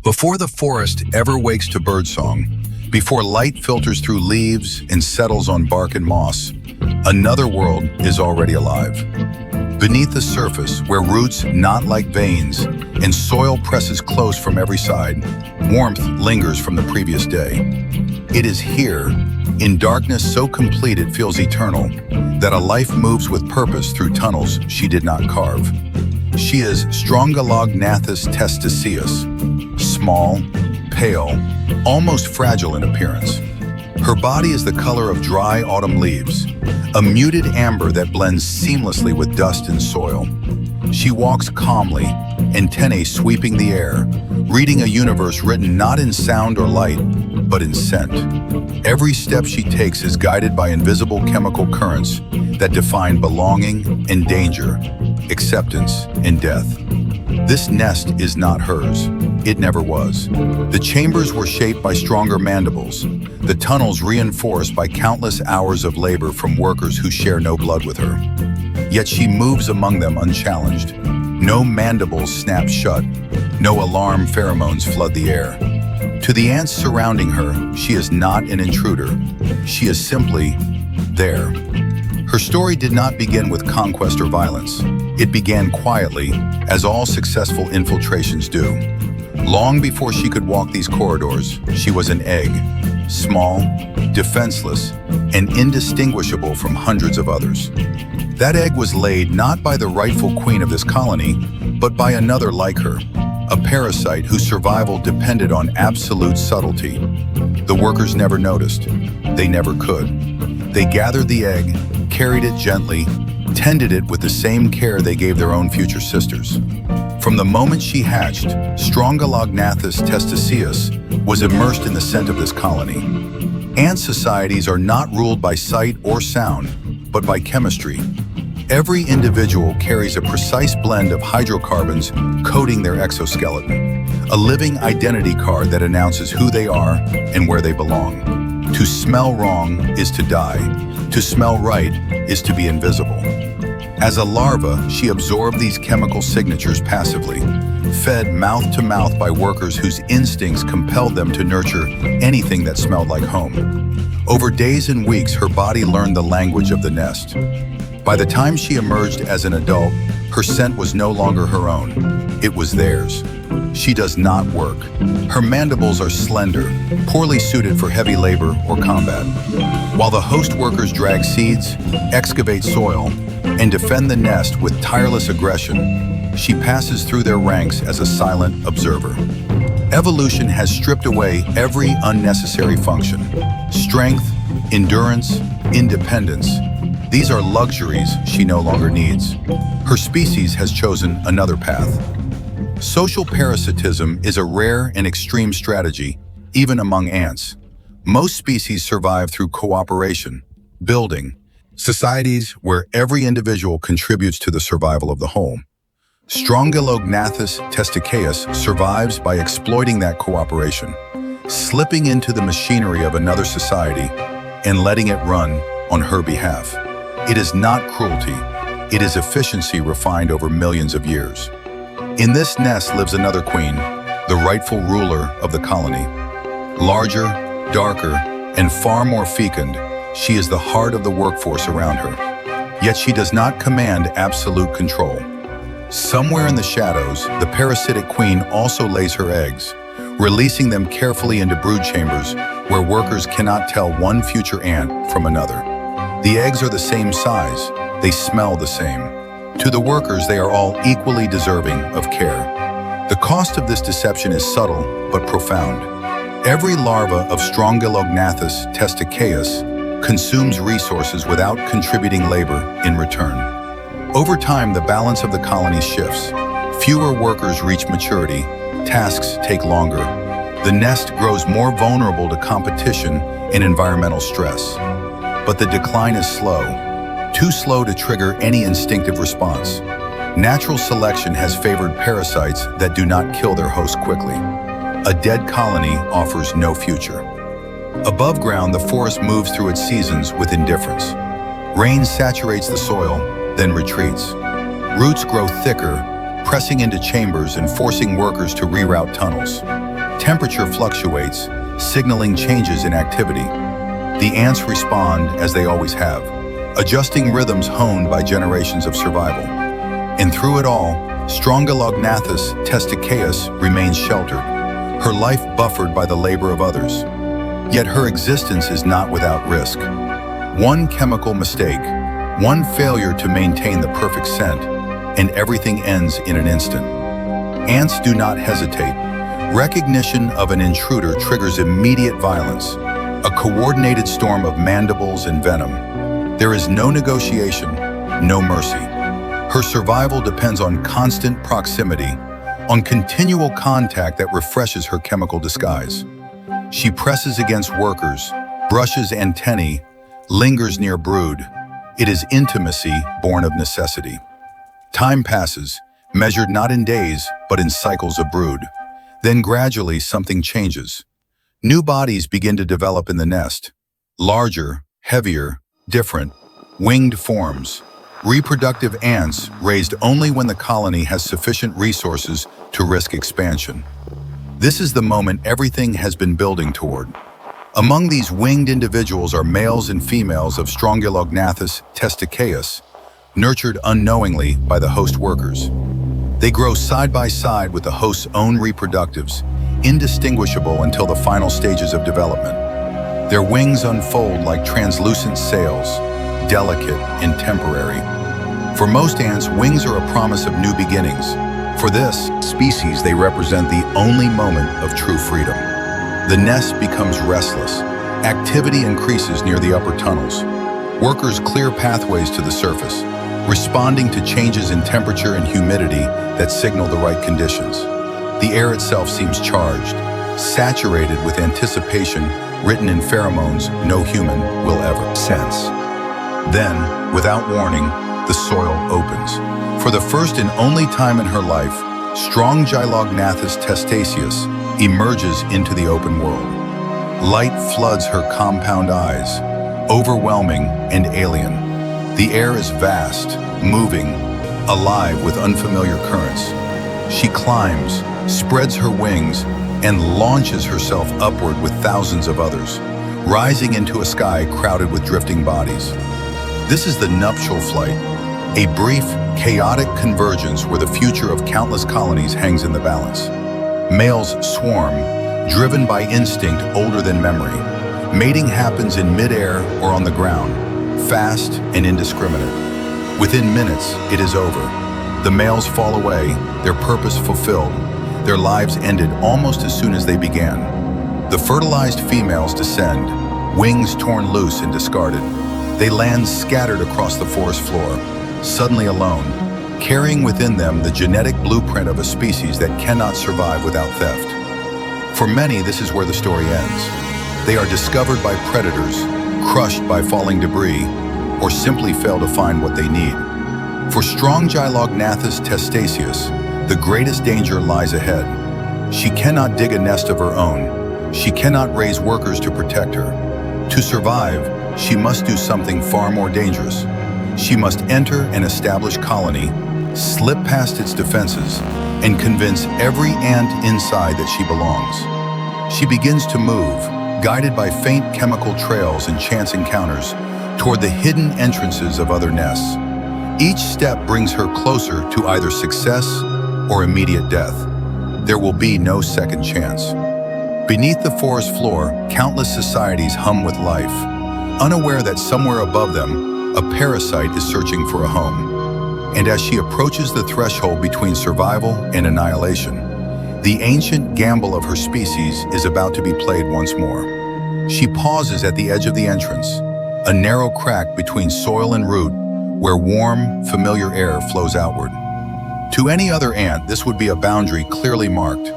Before the forest ever wakes to birdsong, before light filters through leaves and settles on bark and moss, another world is already alive. Beneath the surface, where roots knot like veins and soil presses close from every side, warmth lingers from the previous day. It is here, in darkness so complete it feels eternal, that a life moves with purpose through tunnels she did not carve. She is Strongylognathus testaceus, small, pale, almost fragile in appearance. Her body is the color of dry autumn leaves, a muted amber that blends seamlessly with dust and soil. She walks calmly, antennae sweeping the air, reading a universe written not in sound or light, but in scent. Every step she takes is guided by invisible chemical currents that define belonging and danger, acceptance and death. This nest is not hers. It never was. The chambers were shaped by stronger mandibles, the tunnels reinforced by countless hours of labor from workers who share no blood with her. Yet she moves among them unchallenged. No mandibles snap shut, no alarm pheromones flood the air. To the ants surrounding her, she is not an intruder. She is simply there. Her story did not begin with conquest or violence. It began quietly, as all successful infiltrations do. Long before she could walk these corridors, she was an egg, small, defenseless, and indistinguishable from hundreds of others. That egg was laid not by the rightful queen of this colony, but by another like her, a parasite whose survival depended on absolute subtlety. The workers never noticed. They never could. They gathered the egg, carried it gently, tended it with the same care they gave their own future sisters. From the moment she hatched, Strongylognathus testaceus was immersed in the scent of this colony. Ant societies are not ruled by sight or sound, but by chemistry. Every individual carries a precise blend of hydrocarbons coating their exoskeleton, a living identity card that announces who they are and where they belong. To smell wrong is to die. To smell right is to be invisible. As a larva, she absorbed these chemical signatures passively, fed mouth to mouth by workers whose instincts compelled them to nurture anything that smelled like home. Over days and weeks, her body learned the language of the nest. By the time she emerged as an adult, her scent was no longer her own. It was theirs. She does not work. Her mandibles are slender, poorly suited for heavy labor or combat. While the host workers drag seeds, excavate soil, and defend the nest with tireless aggression, she passes through their ranks as a silent observer. Evolution has stripped away every unnecessary function. Strength, endurance, independence. These are luxuries she no longer needs. Her species has chosen another path. Social parasitism is a rare and extreme strategy, even among ants. Most species survive through cooperation, building, societies where every individual contributes to the survival of the whole. Strongylognathus testaceus survives by exploiting that cooperation, slipping into the machinery of another society and letting it run on her behalf. It is not cruelty, it is efficiency refined over millions of years. In this nest lives another queen, the rightful ruler of the colony. Larger, darker, and far more fecund, she is the heart of the workforce around her. Yet she does not command absolute control. Somewhere in the shadows, the parasitic queen also lays her eggs, releasing them carefully into brood chambers where workers cannot tell one future ant from another. The eggs are the same size, they smell the same. To the workers, they are all equally deserving of care. The cost of this deception is subtle but profound. Every larva of Strongylognathus testaceus consumes resources without contributing labor in return. Over time, the balance of the colony shifts. Fewer workers reach maturity, tasks take longer. The nest grows more vulnerable to competition and environmental stress. But the decline is slow, too slow to trigger any instinctive response. Natural selection has favored parasites that do not kill their host quickly. A dead colony offers no future. Above ground, the forest moves through its seasons with indifference. Rain saturates the soil, then retreats. Roots grow thicker, pressing into chambers and forcing workers to reroute tunnels. temperature fluctuates, signaling changes in activity. The ants respond as they always have, adjusting rhythms honed by generations of survival. And through it all, Strongylognathus testaceus remains sheltered, her life buffered by the labor of others. Yet her existence is not without risk. One chemical mistake, one failure to maintain the perfect scent, and everything ends in an instant. Ants do not hesitate. Recognition of an intruder triggers immediate violence, a coordinated storm of mandibles and venom. There is no negotiation, no mercy. Her survival depends on constant proximity, on continual contact that refreshes her chemical disguise. She presses against workers, brushes antennae, lingers near brood. It is intimacy born of necessity. Time passes, measured not in days, but in cycles of brood. Then gradually something changes. New bodies begin to develop in the nest. Larger, heavier, different, winged forms. Reproductive ants raised only when the colony has sufficient resources to risk expansion. This is the moment everything has been building toward. Among these winged individuals are males and females of Strongylognathus testaceus, nurtured unknowingly by the host workers. They grow side by side with the host's own reproductives, indistinguishable until the final stages of development. Their wings unfold like translucent sails, delicate and temporary. For most ants, wings are a promise of new beginnings. For this species, they represent the only moment of true freedom. The nest becomes restless. Activity increases near the upper tunnels. Workers clear pathways to the surface, responding to changes in temperature and humidity that signal the right conditions. The air itself seems charged, saturated with anticipation written in pheromones no human will ever sense. Then, without warning, the soil opens. For the first and only time in her life, Strongylognathus testaceus emerges into the open world. Light floods her compound eyes, overwhelming and alien. The air is vast, moving, alive with unfamiliar currents. She climbs, spreads her wings, and launches herself upward with thousands of others, rising into a sky crowded with drifting bodies. This is the nuptial flight, a brief, chaotic convergence where the future of countless colonies hangs in the balance. Males swarm, driven by instinct older than memory. Mating happens in midair or on the ground, fast and indiscriminate. Within minutes, it is over. The males fall away, their purpose fulfilled. Their lives ended almost as soon as they began. The fertilized females descend, wings torn loose and discarded. They land scattered across the forest floor, suddenly alone, carrying within them the genetic blueprint of a species that cannot survive without theft. For many, this is where the story ends. They are discovered by predators, crushed by falling debris, or simply fail to find what they need. For Strongylognathus testaceus, the greatest danger lies ahead. She cannot dig a nest of her own. She cannot raise workers to protect her. To survive, she must do something far more dangerous. She must enter an established colony, slip past its defenses, and convince every ant inside that she belongs. She begins to move, guided by faint chemical trails and chance encounters, toward the hidden entrances of other nests. Each step brings her closer to either success or immediate death. There will be no second chance. Beneath the forest floor, countless societies hum with life, unaware that somewhere above them, a parasite is searching for a home. And as she approaches the threshold between survival and annihilation, the ancient gamble of her species is about to be played once more. She pauses at the edge of the entrance, a narrow crack between soil and root, where warm, familiar air flows outward. To any other ant, this would be a boundary clearly marked,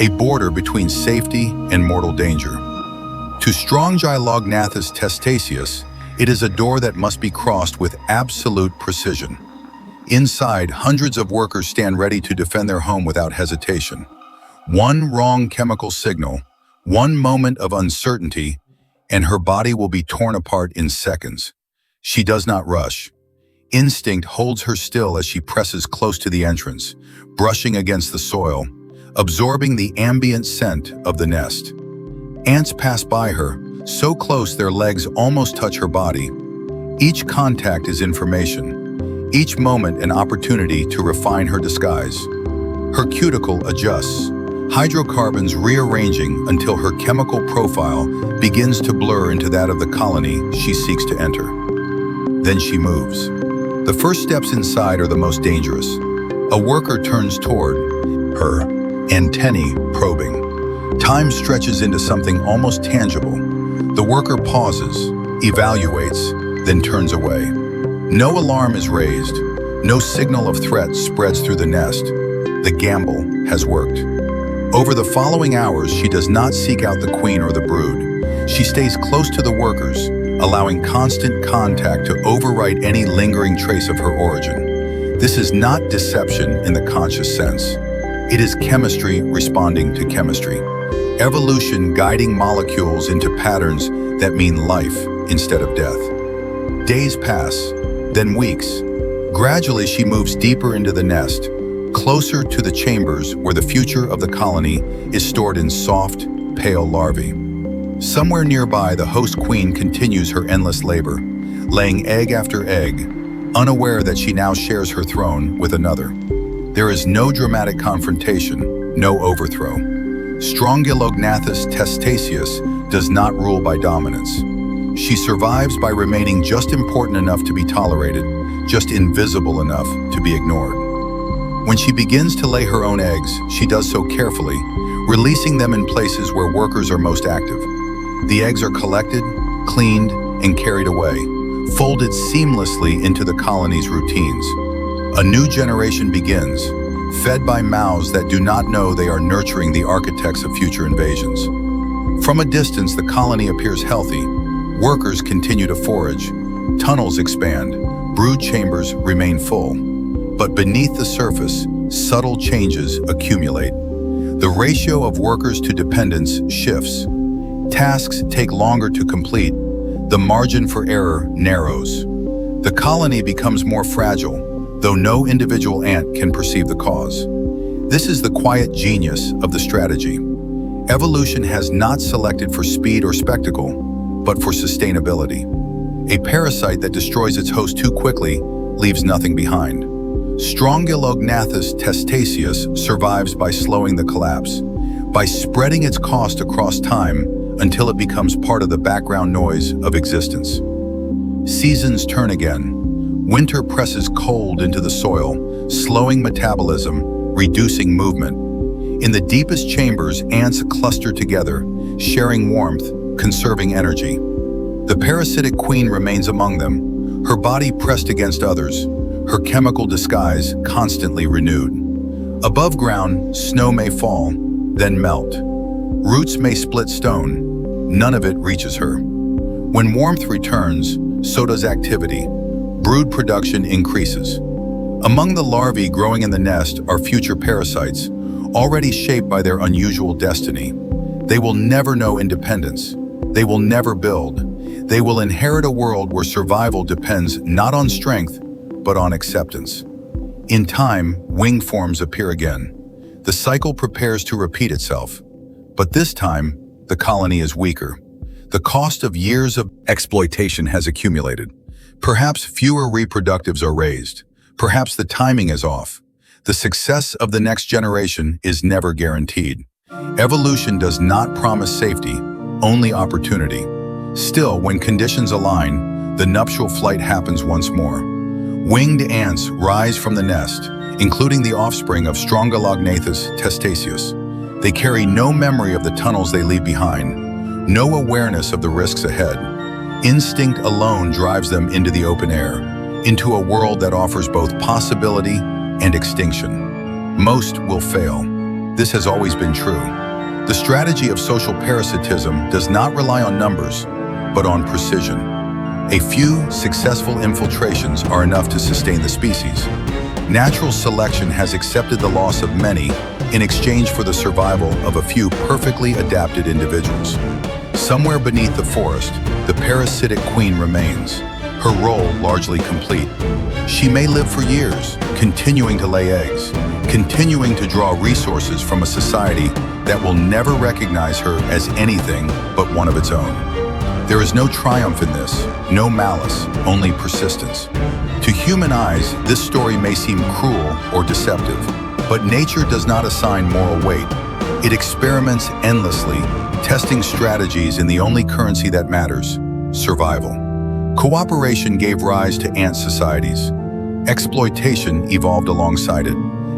a border between safety and mortal danger. To Strongylognathus testaceus, it is a door that must be crossed with absolute precision. Inside, hundreds of workers stand ready to defend their home without hesitation. One wrong chemical signal, one moment of uncertainty, and her body will be torn apart in seconds. She does not rush. Instinct holds her still as she presses close to the entrance, brushing against the soil, absorbing the ambient scent of the nest. Ants pass by her, so close their legs almost touch her body. Each contact is information, each moment an opportunity to refine her disguise. Her cuticle adjusts, hydrocarbons rearranging until her chemical profile begins to blur into that of the colony she seeks to enter. Then she moves. The first steps inside are the most dangerous. A worker turns toward her, antennae probing. Time stretches into something almost tangible. The worker pauses, evaluates, then turns away. No alarm is raised. No signal of threat spreads through the nest. The gamble has worked. Over the following hours, she does not seek out the queen or the brood. She stays close to the workers, allowing constant contact to overwrite any lingering trace of her origin. This is not deception in the conscious sense. It is chemistry responding to chemistry. Evolution guiding molecules into patterns that mean life instead of death. Days pass, then weeks. Gradually, she moves deeper into the nest, closer to the chambers where the future of the colony is stored in soft, pale larvae. Somewhere nearby, the host queen continues her endless labor, laying egg after egg, unaware that she now shares her throne with another. There is no dramatic confrontation, no overthrow. Strongylognathus testaceus does not rule by dominance. She survives by remaining just important enough to be tolerated, just invisible enough to be ignored. When she begins to lay her own eggs, she does so carefully, releasing them in places where workers are most active. The eggs are collected, cleaned, and carried away, folded seamlessly into the colony's routines. A new generation begins, fed by mouths that do not know they are nurturing the architects of future invasions. From a distance, the colony appears healthy. Workers continue to forage. Tunnels expand. Brood chambers remain full. But beneath the surface, subtle changes accumulate. The ratio of workers to dependents shifts. Tasks take longer to complete. The margin for error narrows. The colony becomes more fragile, though no individual ant can perceive the cause. This is the quiet genius of the strategy. Evolution has not selected for speed or spectacle, but for sustainability. A parasite that destroys its host too quickly leaves nothing behind. Strongylognathus testaceus survives by slowing the collapse, by spreading its cost across time until it becomes part of the background noise of existence. Seasons turn again. Winter presses cold into the soil, slowing metabolism, reducing movement. In the deepest chambers, ants cluster together, sharing warmth, conserving energy. The parasitic queen remains among them, her body pressed against others, her chemical disguise constantly renewed. Above ground, snow may fall, then melt. Roots may split stone, none of it reaches her. When warmth returns, so does activity. Brood production increases. Among the larvae growing in the nest are future parasites, already shaped by their unusual destiny. They will never know independence. They will never build. They will inherit a world where survival depends not on strength, but on acceptance. In time, wing forms appear again. The cycle prepares to repeat itself. But this time, the colony is weaker. The cost of years of exploitation has accumulated. Perhaps fewer reproductives are raised. Perhaps the timing is off. The success of the next generation is never guaranteed. Evolution does not promise safety, only opportunity. Still, when conditions align, the nuptial flight happens once more. Winged ants rise from the nest, including the offspring of Strongylognathus testaceus. They carry no memory of the tunnels they leave behind, no awareness of the risks ahead. Instinct alone drives them into the open air, into a world that offers both possibility and extinction. Most will fail. This has always been true. The strategy of social parasitism does not rely on numbers, but on precision. A few successful infiltrations are enough to sustain the species. Natural selection has accepted the loss of many in exchange for the survival of a few perfectly adapted individuals. Somewhere beneath the forest, the parasitic queen remains, her role largely complete. She may live for years, continuing to lay eggs, continuing to draw resources from a society that will never recognize her as anything but one of its own. There is no triumph in this, no malice, only persistence. To human eyes, this story may seem cruel or deceptive, but nature does not assign moral weight. It experiments endlessly, testing strategies in the only currency that matters: survival. Cooperation gave rise to ant societies. Exploitation evolved alongside it,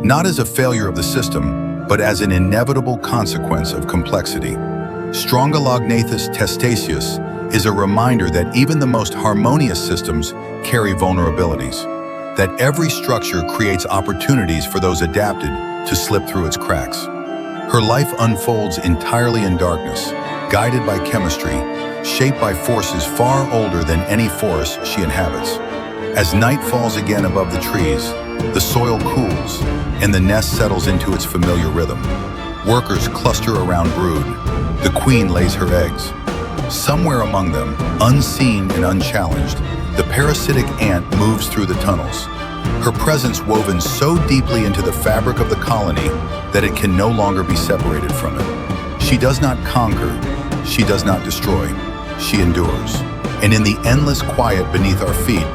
not as a failure of the system, but as an inevitable consequence of complexity. Strongylognathus testaceus is a reminder that even the most harmonious systems carry vulnerabilities, that every structure creates opportunities for those adapted to slip through its cracks. Her life unfolds entirely in darkness, guided by chemistry, shaped by forces far older than any forest she inhabits. As night falls again above the trees, the soil cools, and the nest settles into its familiar rhythm. Workers cluster around brood. The queen lays her eggs. Somewhere among them, unseen and unchallenged, the parasitic ant moves through the tunnels, her presence woven so deeply into the fabric of the colony that it can no longer be separated from it. She does not conquer, she does not destroy, she endures. And in the endless quiet beneath our feet,